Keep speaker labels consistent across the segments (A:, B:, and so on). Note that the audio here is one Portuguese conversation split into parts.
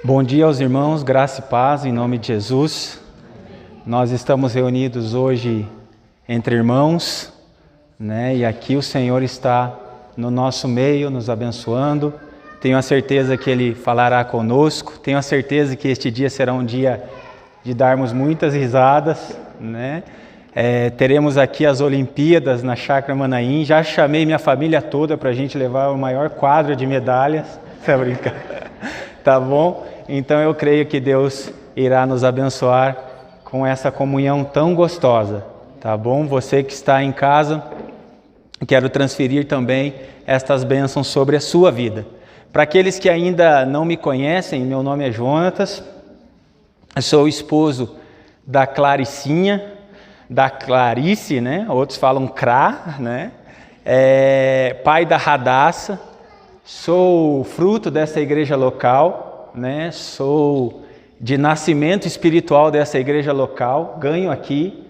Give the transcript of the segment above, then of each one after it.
A: Bom dia aos irmãos, graça e paz em nome de Jesus. Nós estamos reunidos hoje entre irmãos, e aqui o Senhor está no nosso meio, nos abençoando. Tenho a certeza que Ele falará conosco, tenho a certeza que este dia será um dia de darmos muitas risadas, teremos aqui as Olimpíadas na Chácara Manaim, já chamei minha família toda para a gente levar o maior quadro de medalhas, tá brincando? Tá bom? Então eu creio que Deus irá nos abençoar com essa comunhão tão gostosa, tá bom? Você que está em casa, quero transferir também estas bênçãos sobre a sua vida. Para aqueles que ainda não me conhecem, meu nome é Jonatas, sou esposo da Claricinha, da Clarice, Outros falam Crá, pai da Radassa, sou fruto dessa igreja local, sou de nascimento espiritual dessa igreja local, ganho aqui,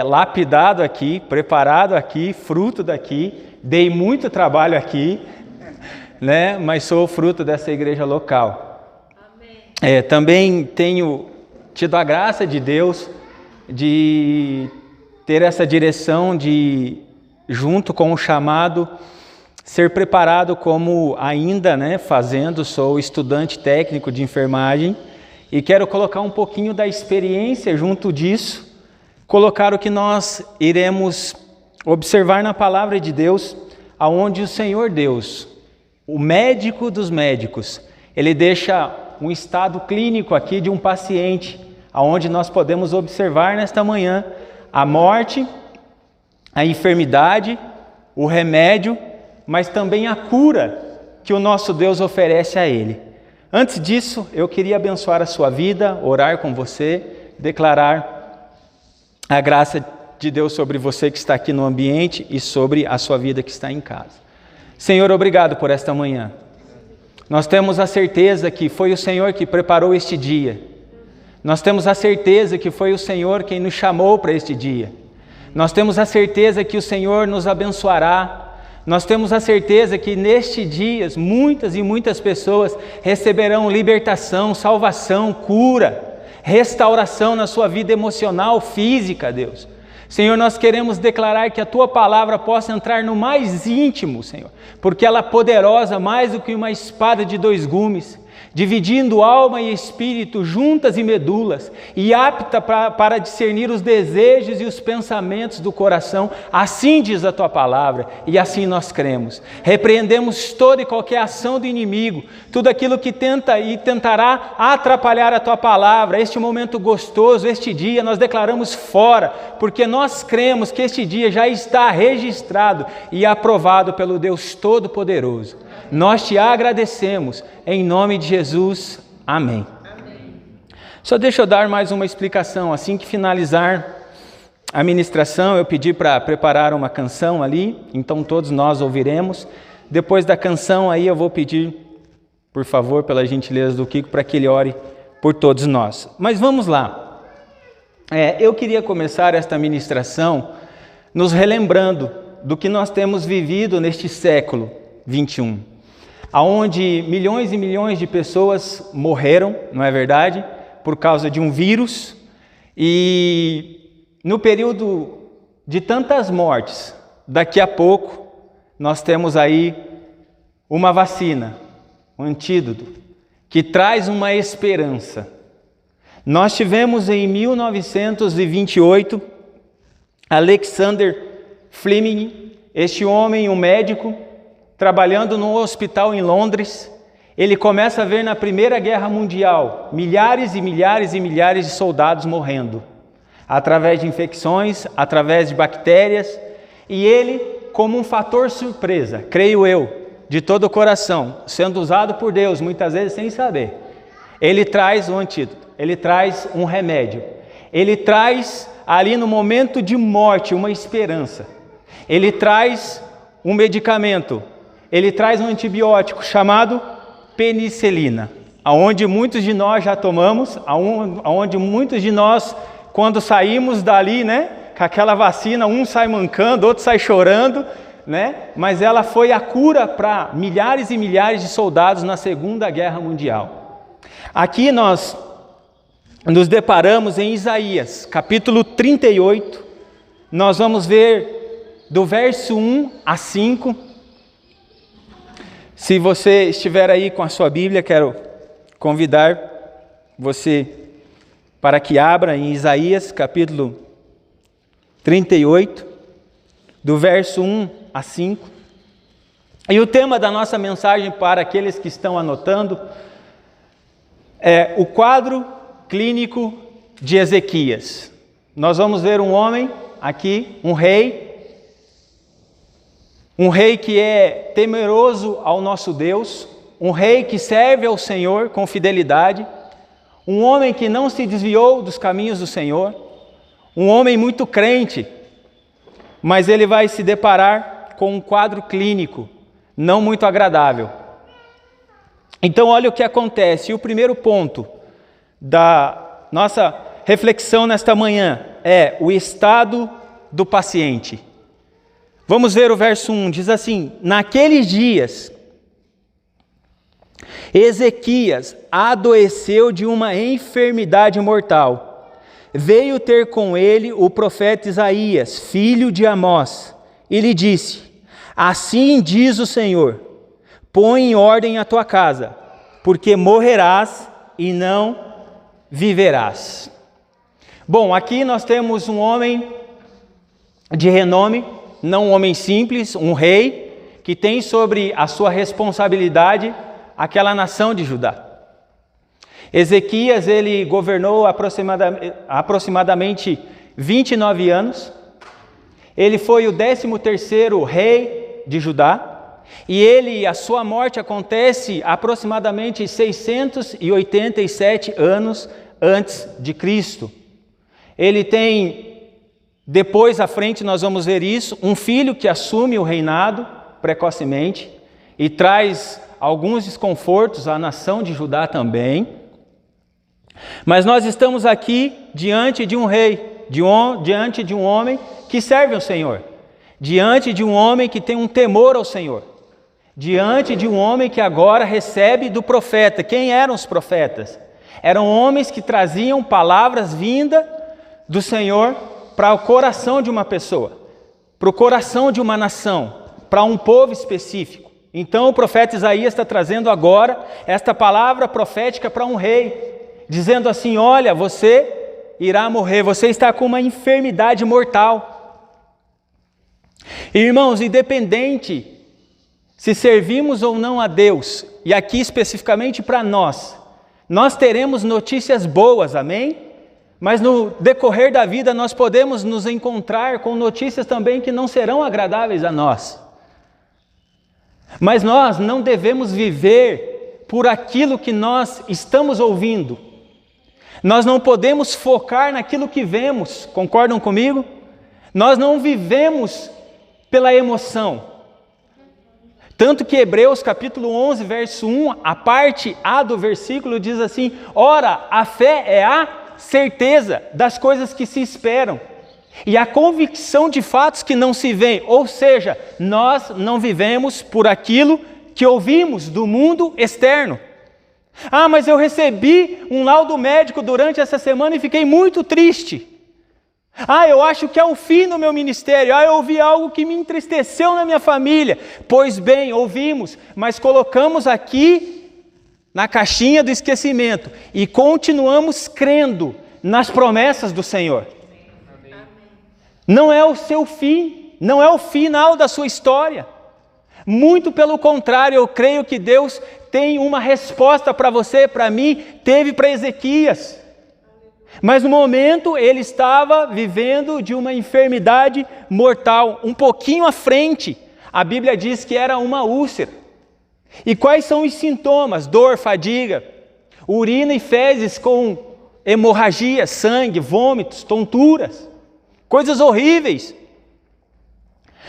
A: lapidado aqui, preparado aqui, fruto daqui, dei muito trabalho aqui, mas sou fruto dessa igreja local. Amém. Também tenho tido a graça de Deus de ter essa direção de, junto com o chamado, ser preparado como ainda, sou estudante técnico de enfermagem e quero colocar um pouquinho da experiência junto disso, colocar o que nós iremos observar na palavra de Deus, aonde o Senhor Deus, o médico dos médicos, Ele deixa um estado clínico aqui de um paciente, aonde nós podemos observar nesta manhã a morte, a enfermidade, o remédio, mas também a cura que o nosso Deus oferece a ele. Antes disso, eu queria abençoar a sua vida, orar com você, declarar a graça de Deus sobre você que está aqui no ambiente e sobre a sua vida que está em casa. Senhor, obrigado por esta manhã. Nós temos a certeza que foi o Senhor que preparou este dia. Nós temos a certeza que foi o Senhor quem nos chamou para este dia. Nós temos a certeza que o Senhor nos abençoará. Nós temos a certeza que neste dia muitas e muitas pessoas receberão libertação, salvação, cura, restauração na sua vida emocional, física, Deus. Senhor, nós queremos declarar que a Tua palavra possa entrar no mais íntimo, Senhor, porque ela é poderosa mais do que uma espada de dois gumes, dividindo alma e espírito, juntas e medulas, e apta para discernir os desejos e os pensamentos do coração. Assim diz a Tua palavra, e assim nós cremos. Repreendemos toda e qualquer ação do inimigo, tudo aquilo que tenta e tentará atrapalhar a Tua palavra, este momento gostoso, este dia, nós declaramos fora, porque nós cremos que este dia já está registrado e aprovado pelo Deus Todo-Poderoso. Nós Te agradecemos, em nome de Jesus, amém. Só deixa eu dar mais uma explicação. Assim que finalizar a ministração, eu pedi para preparar uma canção ali, então todos nós ouviremos. Depois da canção aí eu vou pedir, por favor, pela gentileza do Kiko, para que ele ore por todos nós. Mas vamos lá. Eu queria começar esta ministração nos relembrando do que nós temos vivido neste século 21. Onde milhões e milhões de pessoas morreram, não é verdade? Por causa de um vírus. E no período de tantas mortes, daqui a pouco, nós temos aí uma vacina, um antídoto, que traz uma esperança. Nós tivemos em 1928, Alexander Fleming, este homem, um médico, trabalhando num hospital em Londres. Ele começa a ver na Primeira Guerra Mundial milhares e milhares e milhares de soldados morrendo, através de infecções, através de bactérias, e ele, como um fator surpresa, creio eu, de todo o coração, sendo usado por Deus, muitas vezes sem saber, ele traz um antídoto, ele traz um remédio, ele traz ali no momento de morte uma esperança, ele traz um medicamento, ele traz um antibiótico chamado penicilina, aonde muitos de nós já tomamos, aonde muitos de nós, quando saímos dali, com aquela vacina, um sai mancando, outro sai chorando, Mas ela foi a cura para milhares e milhares de soldados na Segunda Guerra Mundial. Aqui nós nos deparamos em Isaías, capítulo 38. Nós vamos ver do verso 1 a 5. Se você estiver aí com a sua Bíblia, quero convidar você para que abra em Isaías, capítulo 38, do verso 1 a 5. E o tema da nossa mensagem, para aqueles que estão anotando, é o quadro clínico de Ezequias. Nós vamos ver um homem aqui, um rei que é temeroso ao nosso Deus, um rei que serve ao Senhor com fidelidade, um homem que não se desviou dos caminhos do Senhor, um homem muito crente, mas ele vai se deparar com um quadro clínico não muito agradável. Então olha o que acontece. E o primeiro ponto da nossa reflexão nesta manhã é o estado do paciente. Vamos ver o verso 1, diz assim: naqueles dias, Ezequias adoeceu de uma enfermidade mortal. Veio ter com ele o profeta Isaías, filho de Amós, e lhe disse: assim diz o Senhor, põe em ordem a tua casa, porque morrerás e não viverás. Bom, aqui nós temos um homem de renome, não um homem simples, um rei, que tem sobre a sua responsabilidade aquela nação de Judá. Ezequias, ele governou aproximadamente 29 anos, ele foi o 13º rei de Judá, e a sua morte acontece aproximadamente 687 anos antes de Cristo. Ele tem, depois à frente nós vamos ver isso, um filho que assume o reinado precocemente e traz alguns desconfortos à nação de Judá também. Mas nós estamos aqui diante de um rei, diante de um homem que serve ao Senhor, diante de um homem que tem um temor ao Senhor, diante de um homem que agora recebe do profeta. Quem eram os profetas? Eram homens que traziam palavras vindas do Senhor para o coração de uma pessoa, para o coração de uma nação, para um povo específico. Então o profeta Isaías está trazendo agora esta palavra profética para um rei, dizendo assim: olha, você irá morrer, você está com uma enfermidade mortal. Irmãos, independente se servimos ou não a Deus, e aqui especificamente para nós teremos notícias boas, amém? Mas no decorrer da vida nós podemos nos encontrar com notícias também que não serão agradáveis a nós. Mas nós não devemos viver por aquilo que nós estamos ouvindo. Nós não podemos focar naquilo que vemos, concordam comigo? Nós não vivemos pela emoção. Tanto que Hebreus capítulo 11, verso 1, a parte A do versículo diz assim: ora, a fé é a certeza das coisas que se esperam e a convicção de fatos que não se veem. Ou seja, nós não vivemos por aquilo que ouvimos do mundo externo. Ah, mas eu recebi um laudo médico durante essa semana e fiquei muito triste. Ah, eu acho que é o fim do meu ministério. Ah, eu ouvi algo que me entristeceu na minha família. Pois bem, ouvimos, mas colocamos aqui na caixinha do esquecimento e continuamos crendo nas promessas do Senhor. Não é o seu fim, não é o final da sua história. Muito pelo contrário, eu creio que Deus tem uma resposta para você, para mim, teve para Ezequias. Mas no momento ele estava vivendo de uma enfermidade mortal, um pouquinho à frente. A Bíblia diz que era uma úlcera. E quais são os sintomas? Dor, fadiga, urina e fezes com hemorragia, sangue, vômitos, tonturas, coisas horríveis.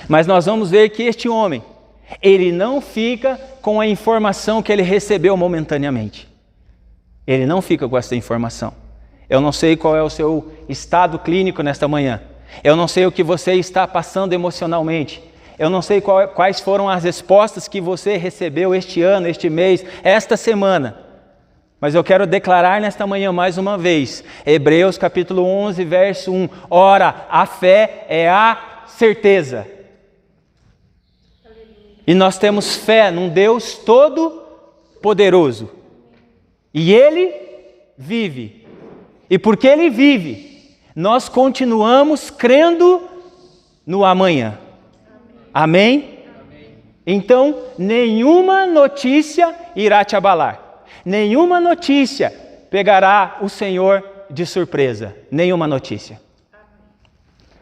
A: Mas nós vamos ver que este homem, ele não fica com a informação que ele recebeu momentaneamente. Ele não fica com essa informação. Eu não sei qual é o seu estado clínico nesta manhã. Eu não sei o que você está passando emocionalmente. Eu não sei quais foram as respostas que você recebeu este ano, este mês, esta semana. Mas eu quero declarar nesta manhã mais uma vez, Hebreus capítulo 11, verso 1. Ora, a fé é a certeza. E nós temos fé num Deus todo-poderoso. E Ele vive. E porque Ele vive, nós continuamos crendo no amanhã. Amém? Então, nenhuma notícia irá te abalar. Nenhuma notícia pegará o Senhor de surpresa. Nenhuma notícia.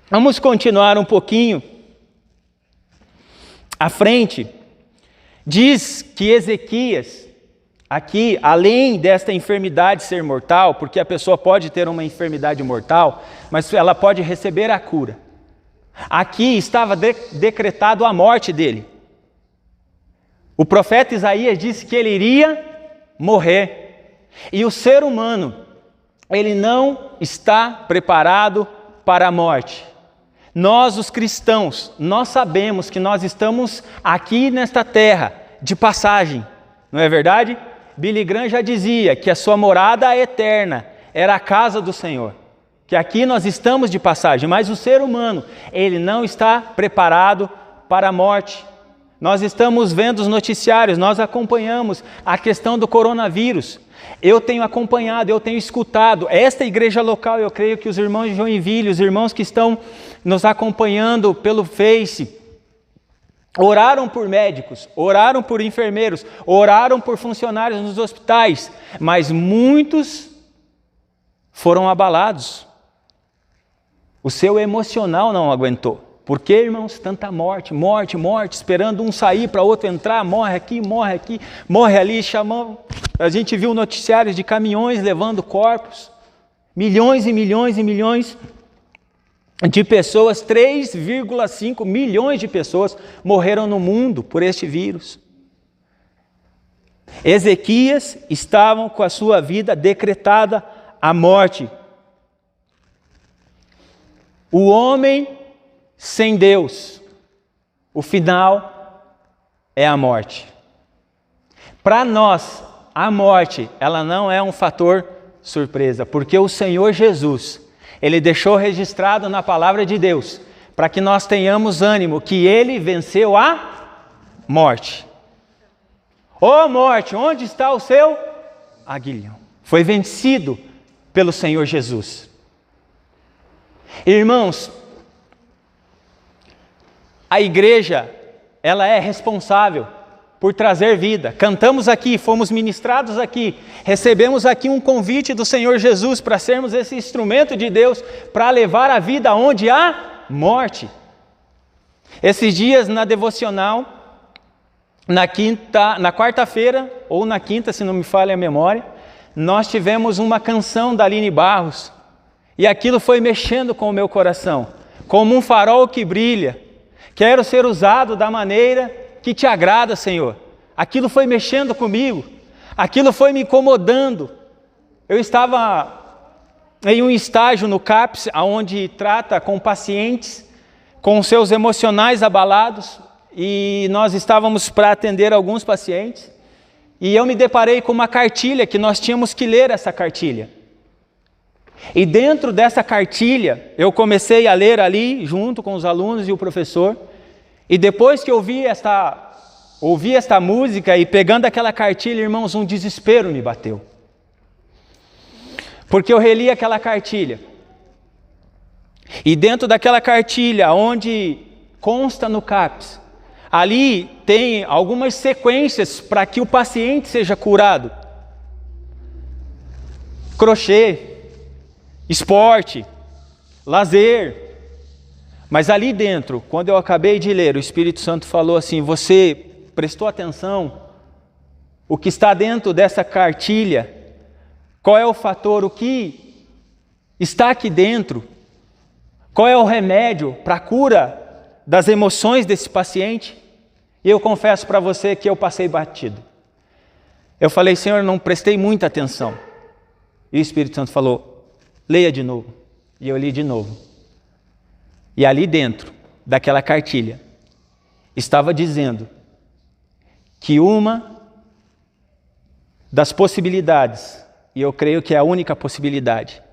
A: Vamos continuar um pouquinho à frente. Diz que Ezequias, aqui, além desta enfermidade ser mortal, porque a pessoa pode ter uma enfermidade mortal, mas ela pode receber a cura. Aqui estava decretado a morte dele. O profeta Isaías disse que ele iria morrer. E o ser humano, ele não está preparado para a morte. Nós, os cristãos, nós sabemos que nós estamos aqui nesta terra de passagem, não é verdade? Billy Graham já dizia que a sua morada eterna era a casa do Senhor, que aqui nós estamos de passagem, mas o ser humano, ele não está preparado para a morte. Nós estamos vendo os noticiários, nós acompanhamos a questão do coronavírus. Eu tenho acompanhado, eu tenho escutado. Esta igreja local, eu creio que os irmãos de Joinville, os irmãos que estão nos acompanhando pelo Face, oraram por médicos, oraram por enfermeiros, oraram por funcionários nos hospitais, mas muitos foram abalados. O seu emocional não aguentou. Por que, irmãos? Tanta morte, morte, morte, esperando um sair para outro entrar, morre aqui, morre ali, chamando. A gente viu noticiários de caminhões levando corpos, milhões e milhões e milhões de pessoas, 3,5 milhões de pessoas morreram no mundo por este vírus. Ezequias estava com a sua vida decretada a morte. O homem sem Deus, o final é a morte. Para nós, a morte, ela não é um fator surpresa, porque o Senhor Jesus, Ele deixou registrado na palavra de Deus, para que nós tenhamos ânimo, que Ele venceu a morte. Ô morte, onde está o seu aguilhão? Foi vencido pelo Senhor Jesus. Irmãos, a igreja, ela é responsável por trazer vida. Cantamos aqui, fomos ministrados aqui, recebemos aqui um convite do Senhor Jesus para sermos esse instrumento de Deus para levar a vida onde há morte. Esses dias na devocional, na quarta-feira, ou na quinta, se não me falha a memória, nós tivemos uma canção da Aline Barros, e aquilo foi mexendo com o meu coração, como um farol que brilha. Quero ser usado da maneira que te agrada, Senhor. Aquilo foi mexendo comigo, aquilo foi me incomodando. Eu estava em um estágio no CAPS, onde trata com pacientes, com seus emocionais abalados, e nós estávamos para atender alguns pacientes, e eu me deparei com uma cartilha, que nós tínhamos que ler essa cartilha. E dentro dessa cartilha, eu comecei a ler ali, junto com os alunos e o professor, e depois que eu ouvi esta música e pegando aquela cartilha, irmãos, um desespero me bateu. Porque eu reli aquela cartilha. E dentro daquela cartilha, onde consta no CAPS, ali tem algumas sequências para que o paciente seja curado. Crochê, esporte, lazer. Mas ali dentro, quando eu acabei de ler, o Espírito Santo falou assim: você prestou atenção? O que está dentro dessa cartilha? Qual é o fator? O que está aqui dentro? Qual é o remédio para a cura das emoções desse paciente? E eu confesso para você que eu passei batido. Eu falei: Senhor, eu não prestei muita atenção. E o Espírito Santo falou: leia de novo. E eu li de novo. E ali dentro daquela cartilha estava dizendo que uma das possibilidades, e eu creio que é a única possibilidade,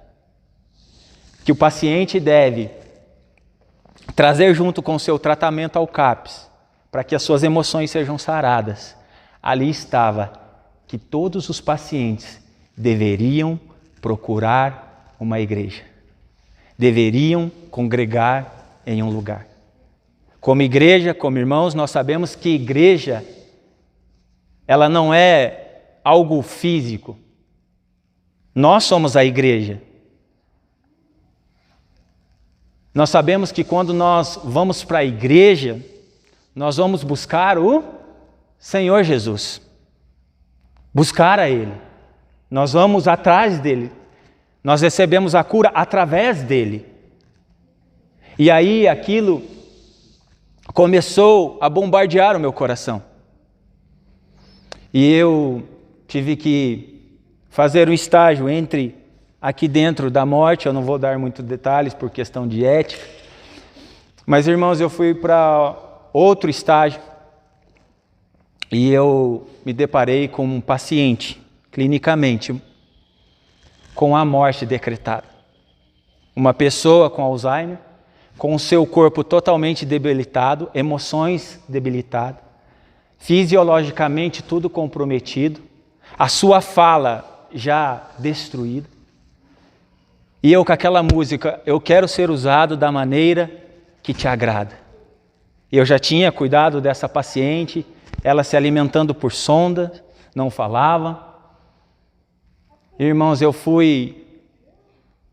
A: que o paciente deve trazer junto com o seu tratamento ao CAPS, para que as suas emoções sejam saradas. Ali estava que todos os pacientes deveriam procurar uma igreja, deveriam congregar em um lugar. Como igreja, como irmãos, nós sabemos que igreja, ela não é algo físico. Nós somos a igreja. Nós sabemos que quando nós vamos para a igreja, nós vamos buscar o Senhor Jesus. Buscar a Ele. Nós vamos atrás dEle. Nós recebemos a cura através dEle. E aí aquilo começou a bombardear o meu coração. E eu tive que fazer um estágio entre aqui dentro da morte. Eu não vou dar muitos detalhes por questão de ética. Mas, irmãos, eu fui para outro estágio e eu me deparei com um paciente, clinicamente, com a morte decretada. Uma pessoa com Alzheimer, com o seu corpo totalmente debilitado, emoções debilitadas, fisiologicamente tudo comprometido, a sua fala já destruída. E eu com aquela música, eu quero ser usado da maneira que te agrada. Eu já tinha cuidado dessa paciente, ela se alimentando por sonda, não falava. Irmãos, eu fui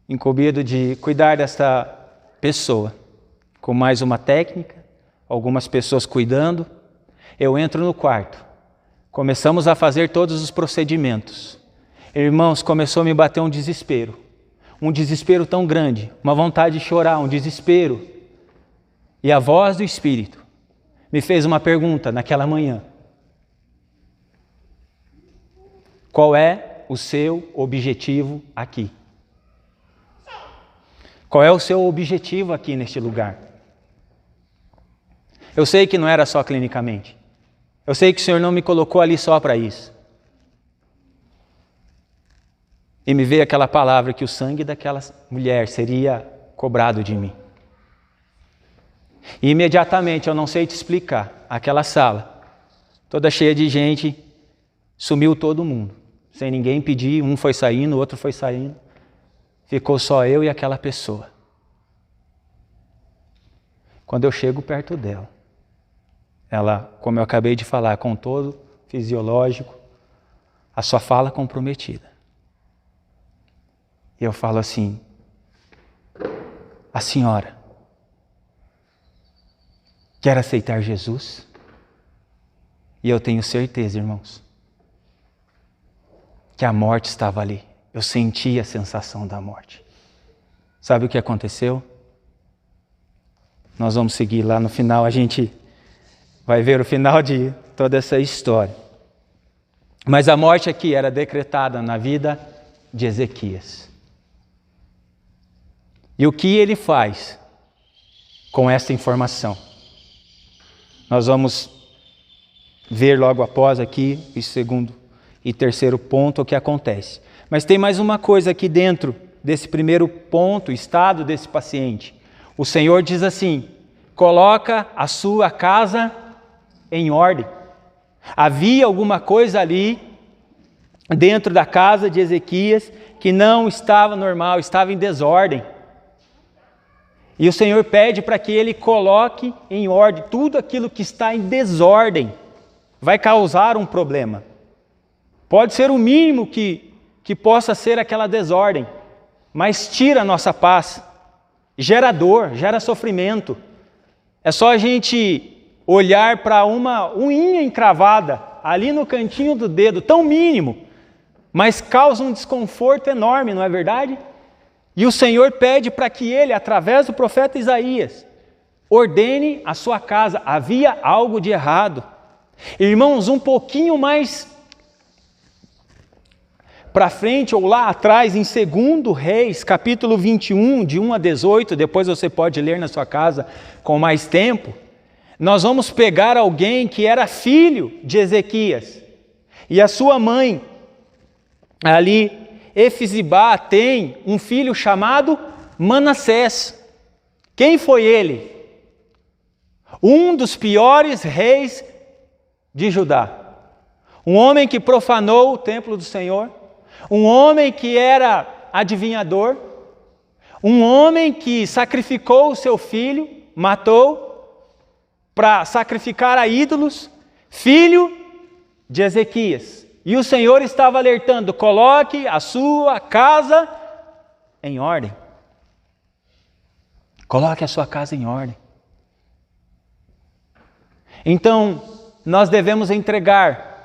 A: incumbido de cuidar dessa pessoa, com mais uma técnica, algumas pessoas cuidando. Eu entro no quarto, começamos a fazer todos os procedimentos. Irmãos, começou a me bater um desespero tão grande, uma vontade de chorar, um desespero. E a voz do Espírito me fez uma pergunta naquela manhã: qual é o seu objetivo aqui? Qual é o seu objetivo aqui neste lugar? Eu sei que não era só clinicamente. Eu sei que o Senhor não me colocou ali só para isso. E me veio aquela palavra que o sangue daquela mulher seria cobrado de mim. E imediatamente, eu não sei te explicar, aquela sala, toda cheia de gente, sumiu todo mundo. Sem ninguém pedir, um foi saindo, o outro foi saindo. Ficou só eu e aquela pessoa. Quando eu chego perto dela, ela, como eu acabei de falar, com todo fisiológico, a sua fala comprometida. E eu falo assim: a senhora quer aceitar Jesus? E eu tenho certeza, irmãos, que a morte estava ali. Eu senti a sensação da morte. Sabe o que aconteceu? Nós vamos seguir lá no final, a gente vai ver o final de toda essa história. Mas a morte aqui era decretada na vida de Ezequias. E o que ele faz com essa informação? Nós vamos ver logo após aqui o segundo e terceiro ponto o que acontece. Mas tem mais uma coisa aqui dentro desse primeiro ponto, o estado desse paciente. O Senhor diz assim: coloca a sua casa em ordem. Havia alguma coisa ali dentro da casa de Ezequias que não estava normal, estava em desordem. E o Senhor pede para que ele coloque em ordem tudo aquilo que está em desordem. Vai causar um problema. Pode ser o mínimo que possa ser aquela desordem, mas tira a nossa paz, gera dor, gera sofrimento. É só a gente olhar para uma unha encravada ali no cantinho do dedo, tão mínimo, mas causa um desconforto enorme, não é verdade? E o Senhor pede para que ele, através do profeta Isaías, ordene a sua casa. Havia algo de errado. Irmãos, um pouquinho mais para frente ou lá atrás, em 2 Reis, capítulo 21, de 1 a 18, depois você pode ler na sua casa com mais tempo, nós vamos pegar alguém que era filho de Ezequias, e a sua mãe ali Efizibá tem um filho chamado Manassés. Quem foi ele? Um dos piores reis de Judá. Um homem que profanou o templo do Senhor, um homem que era adivinhador, um homem que sacrificou o seu filho, matou para sacrificar a ídolos, filho de Ezequias. E o Senhor estava alertando: coloque a sua casa em ordem. Coloque a sua casa em ordem. Então, nós devemos entregar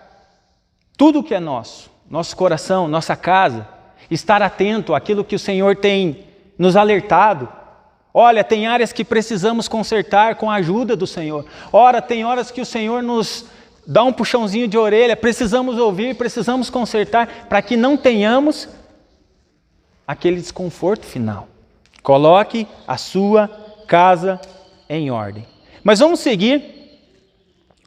A: tudo o que é nosso, nosso coração, nossa casa, estar atento àquilo que o Senhor tem nos alertado. Olha, tem áreas que precisamos consertar com a ajuda do Senhor. Ora, tem horas que o Senhor nos dá um puxãozinho de orelha, precisamos ouvir, precisamos consertar, para que não tenhamos aquele desconforto final. Coloque a sua casa em ordem. Mas vamos seguir.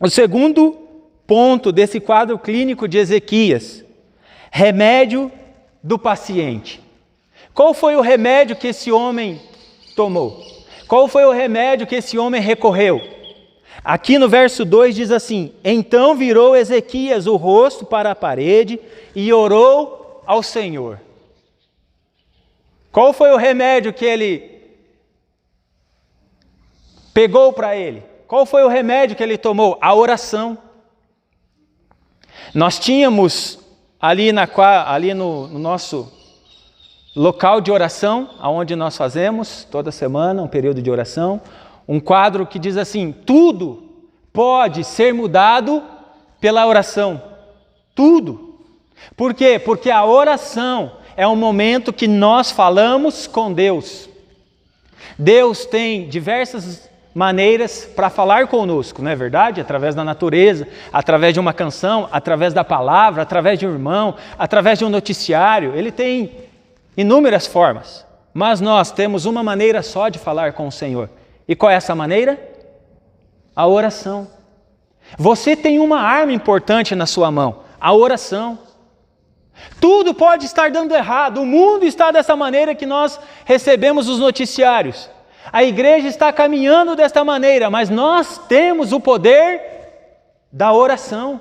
A: O segundo ponto desse quadro clínico de Ezequias: remédio do paciente. Qual foi o remédio que esse homem tomou? Qual foi o remédio que esse homem recorreu? Aqui no verso 2 diz assim: então virou Ezequias o rosto para a parede e orou ao Senhor. Qual foi o remédio que ele pegou para ele? Qual foi o remédio que ele tomou? A oração. Nós tínhamos ali no nosso local de oração, onde nós fazemos toda semana um período de oração, um quadro que diz assim: tudo pode ser mudado pela oração. Tudo. Por quê? Porque a oração é um momento que nós falamos com Deus. Deus tem diversas maneiras para falar conosco, não é verdade? Através da natureza, através de uma canção, através da palavra, através de um irmão, através de um noticiário. Ele tem inúmeras formas, mas nós temos uma maneira só de falar com o Senhor. E qual é essa maneira? A oração. Você tem uma arma importante na sua mão: a oração. Tudo pode estar dando errado, o mundo está dessa maneira que nós recebemos os noticiários. A igreja está caminhando desta maneira, mas nós temos o poder da oração.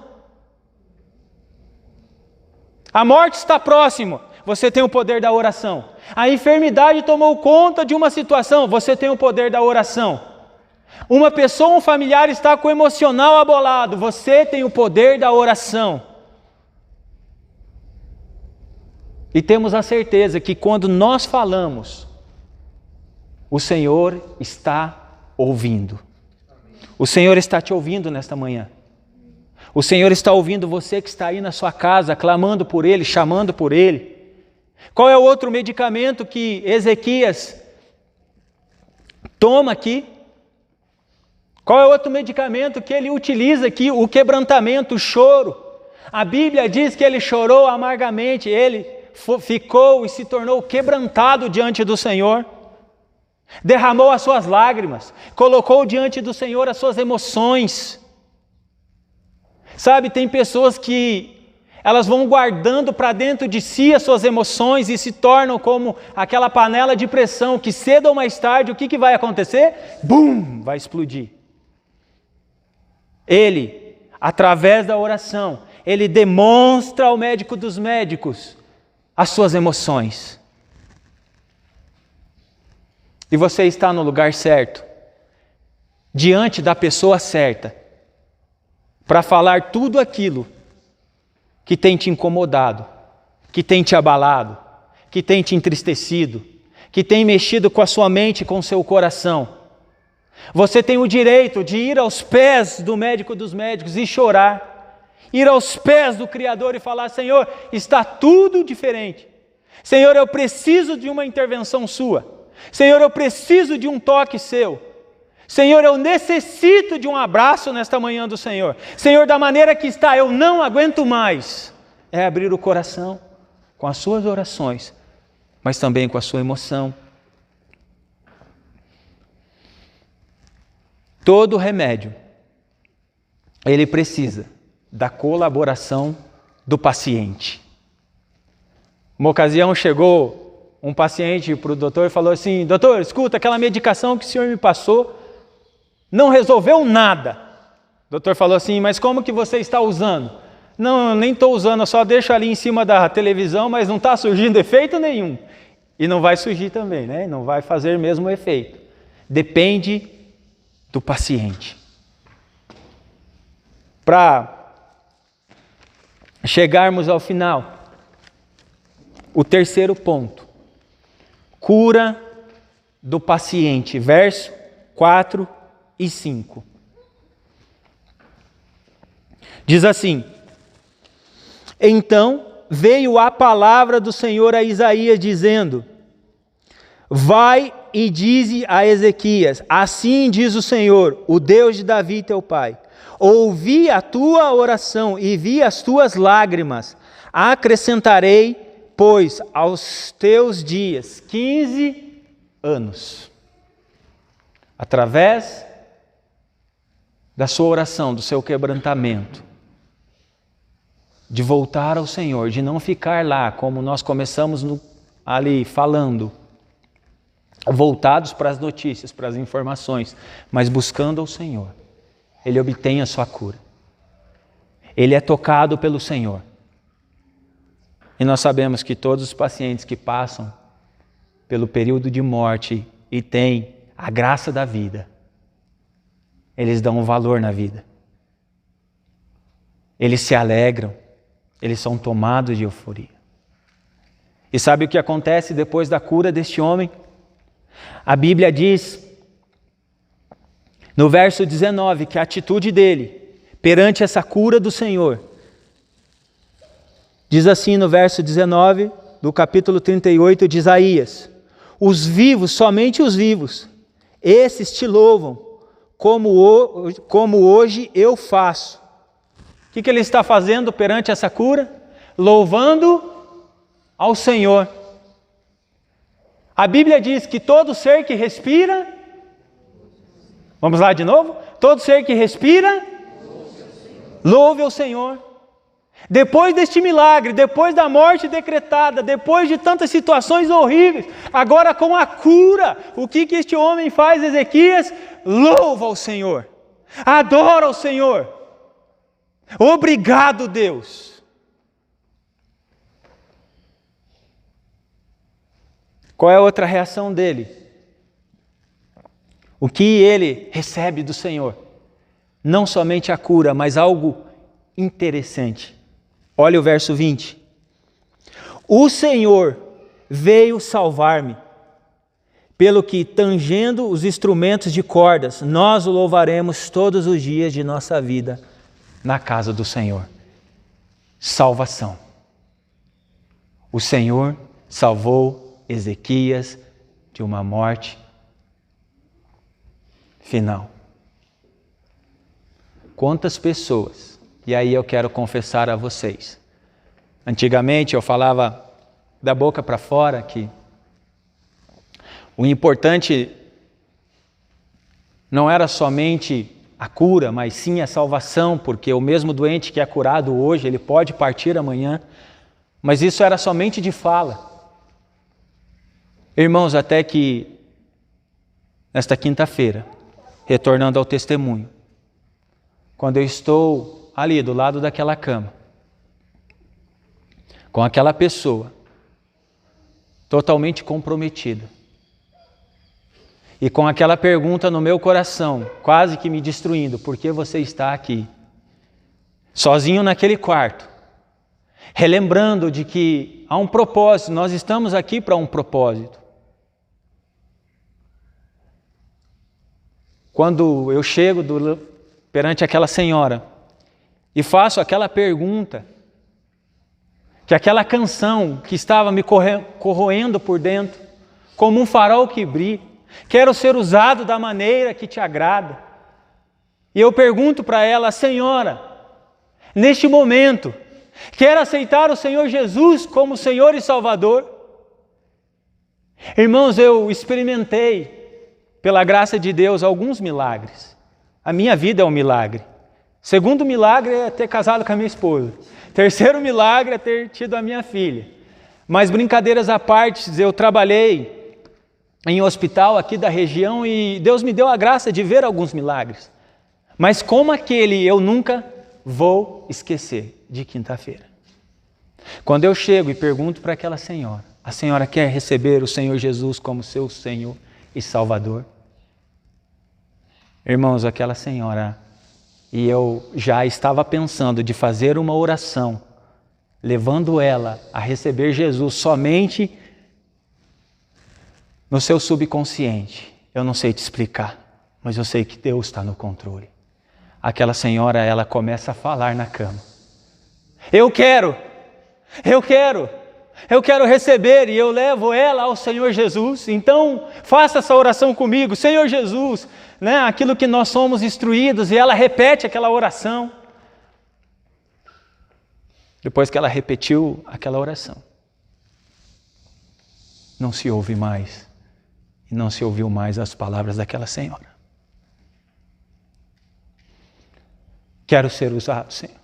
A: A morte está próxima, você tem o poder da oração. A enfermidade tomou conta de uma situação, você tem o poder da oração. Uma pessoa, um familiar está com o emocional abalado, você tem o poder da oração. E temos a certeza que quando nós falamos, o Senhor está ouvindo. O Senhor está te ouvindo nesta manhã. O Senhor está ouvindo você que está aí na sua casa, clamando por Ele, chamando por Ele. Qual é o outro medicamento que Ezequias toma aqui? Qual é o outro medicamento que ele utiliza aqui? O quebrantamento, o choro. A Bíblia diz que ele chorou amargamente, ele ficou e se tornou quebrantado diante do Senhor. Derramou as suas lágrimas, colocou diante do Senhor as suas emoções. Sabe, tem pessoas que elas vão guardando para dentro de si as suas emoções e se tornam como aquela panela de pressão que cedo ou mais tarde, o que vai acontecer? Bum! Vai explodir. Ele, através da oração, ele demonstra ao médico dos médicos as suas emoções. E você está no lugar certo, diante da pessoa certa, para falar tudo aquilo que tem te incomodado, que tem te abalado, que tem te entristecido, que tem mexido com a sua mente e com o seu coração. Você tem o direito de ir aos pés do médico dos médicos e chorar. Ir aos pés do Criador e falar: Senhor, está tudo diferente. Senhor, eu preciso de uma intervenção sua. Senhor, eu preciso de um toque seu. Senhor, eu necessito de um abraço nesta manhã do Senhor. Senhor, da maneira que está, eu não aguento mais. É abrir o coração com as suas orações, mas também com a sua emoção. Todo remédio, ele precisa da colaboração do paciente. Uma ocasião chegou um paciente para o doutor e falou assim: doutor, escuta, aquela medicação que o senhor me passou não resolveu nada. O doutor falou assim: mas como que você está usando? Não, eu nem estou usando, eu só deixo ali em cima da televisão, mas não está surgindo efeito nenhum. E não vai surgir também, né? Não vai fazer mesmo efeito. Depende do paciente. Para chegarmos ao final, o terceiro ponto, cura do paciente, verso 4 e 5. Diz assim: então veio a palavra do Senhor a Isaías dizendo: vai e dize a Ezequias, assim diz o Senhor, o Deus de Davi teu pai, ouvi a tua oração e vi as tuas lágrimas, acrescentarei, pois, aos teus dias 15 anos. Através da sua oração, do seu quebrantamento, de voltar ao Senhor, de não ficar lá, como nós começamos ali falando, voltados para as notícias, para as informações, mas buscando ao Senhor, ele obtém a sua cura. Ele é tocado pelo Senhor. E nós sabemos que todos os pacientes que passam pelo período de morte e têm a graça da vida, eles dão um valor na vida. Eles se alegram, eles são tomados de euforia. E sabe o que acontece depois da cura deste homem? A Bíblia diz, no verso 19, que a atitude dele perante essa cura do Senhor, diz assim no verso 19 do capítulo 38 de Isaías: os vivos, somente os vivos, esses te louvam, como hoje eu faço. O que ele está fazendo perante essa cura? Louvando ao Senhor. A Bíblia diz que todo ser que respira, vamos lá de novo? Todo ser que respira, louve ao Senhor. Depois deste milagre, depois da morte decretada, depois de tantas situações horríveis, agora com a cura, o que este homem faz, Ezequias? Louva ao Senhor, adora ao Senhor. Obrigado, Deus. Qual é a outra reação dele? O que ele recebe do Senhor? Não somente a cura, mas algo interessante. Olha o verso 20. O Senhor veio salvar-me, pelo que, tangendo os instrumentos de cordas, nós o louvaremos todos os dias de nossa vida na casa do Senhor. Salvação. O Senhor salvou Ezequias de uma morte final. Quantas pessoas, e aí eu quero confessar a vocês, antigamente eu falava da boca para fora que o importante não era somente a cura, mas sim a salvação, porque o mesmo doente que é curado hoje, ele pode partir amanhã, mas isso era somente de fala. Irmãos, até que nesta quinta-feira, retornando ao testemunho, quando eu estou ali do lado daquela cama, com aquela pessoa totalmente comprometida, e com aquela pergunta no meu coração, quase que me destruindo: por que você está aqui? Sozinho naquele quarto, relembrando de que há um propósito, nós estamos aqui para um propósito. Quando eu chego perante aquela senhora e faço aquela pergunta, que aquela canção que estava me corroendo por dentro, como um farol que brilha, quero ser usado da maneira que te agrada. E eu pergunto para ela: Senhora, neste momento, quero aceitar o Senhor Jesus como Senhor e Salvador? Irmãos, eu experimentei, pela graça de Deus, alguns milagres. A minha vida é um milagre. Segundo milagre é ter casado com a minha esposa. Terceiro milagre é ter tido a minha filha. Mas brincadeiras à parte, eu trabalhei em um hospital aqui da região e Deus me deu a graça de ver alguns milagres. Mas como aquele eu nunca vou esquecer de quinta-feira. Quando eu chego e pergunto para aquela senhora, a senhora quer receber o Senhor Jesus como seu Senhor e Salvador? Irmãos, aquela senhora, e eu já estava pensando de fazer uma oração, levando ela a receber Jesus somente no seu subconsciente. Eu não sei te explicar, mas eu sei que Deus está no controle. Aquela senhora, ela começa a falar na cama. Eu quero receber, e eu levo ela ao Senhor Jesus. Então, faça essa oração comigo, Senhor Jesus, né? Aquilo que nós somos instruídos, e ela repete aquela oração. Depois que ela repetiu aquela oração, não se ouve mais, e não se ouviu mais as palavras daquela senhora. Quero ser usado, Senhor,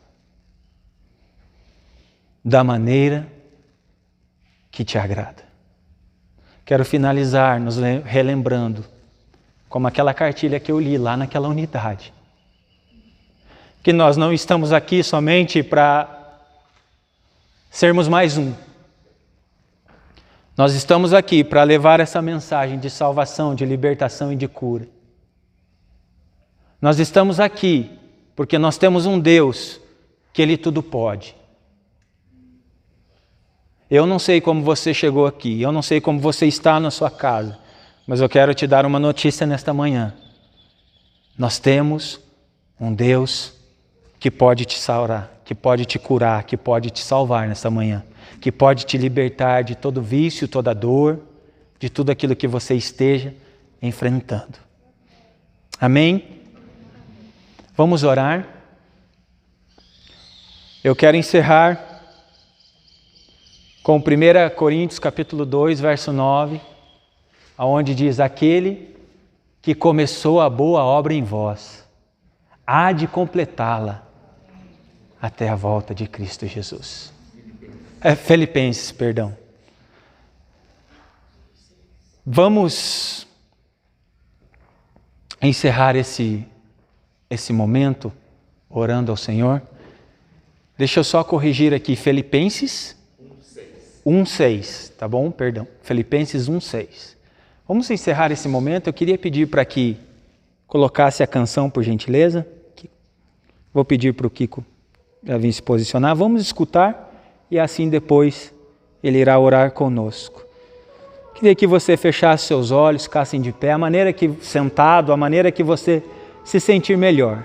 A: da maneira que te agrada. Quero finalizar nos relembrando, como aquela cartilha que eu li lá naquela unidade, que nós não estamos aqui somente para sermos mais um. Nós estamos aqui para levar essa mensagem de salvação, de libertação e de cura. Nós estamos aqui porque nós temos um Deus que Ele tudo pode. Eu não sei como você chegou aqui, eu não sei como você está na sua casa, mas eu quero te dar uma notícia nesta manhã. Nós temos um Deus que pode te saurar, que pode te curar, que pode te salvar nesta manhã, que pode te libertar de todo vício, toda dor, de tudo aquilo que você esteja enfrentando. Amém? Vamos orar. Eu quero encerrar com 1 Coríntios capítulo 2, verso 9, onde diz: aquele que começou a boa obra em vós, há de completá-la até a volta de Cristo Jesus. Filipenses, perdão. Vamos encerrar esse momento orando ao Senhor. Deixa eu só corrigir aqui, Filipenses 1:6, tá bom? Perdão, Filipenses 1:6. Vamos encerrar esse momento. Eu queria pedir para que colocasse a canção, por gentileza. Vou pedir para o Kiko vir se posicionar. Vamos escutar e assim depois ele irá orar conosco. Queria que você fechasse seus olhos, ficassem de pé, a maneira que sentado, a maneira que você se sentir melhor.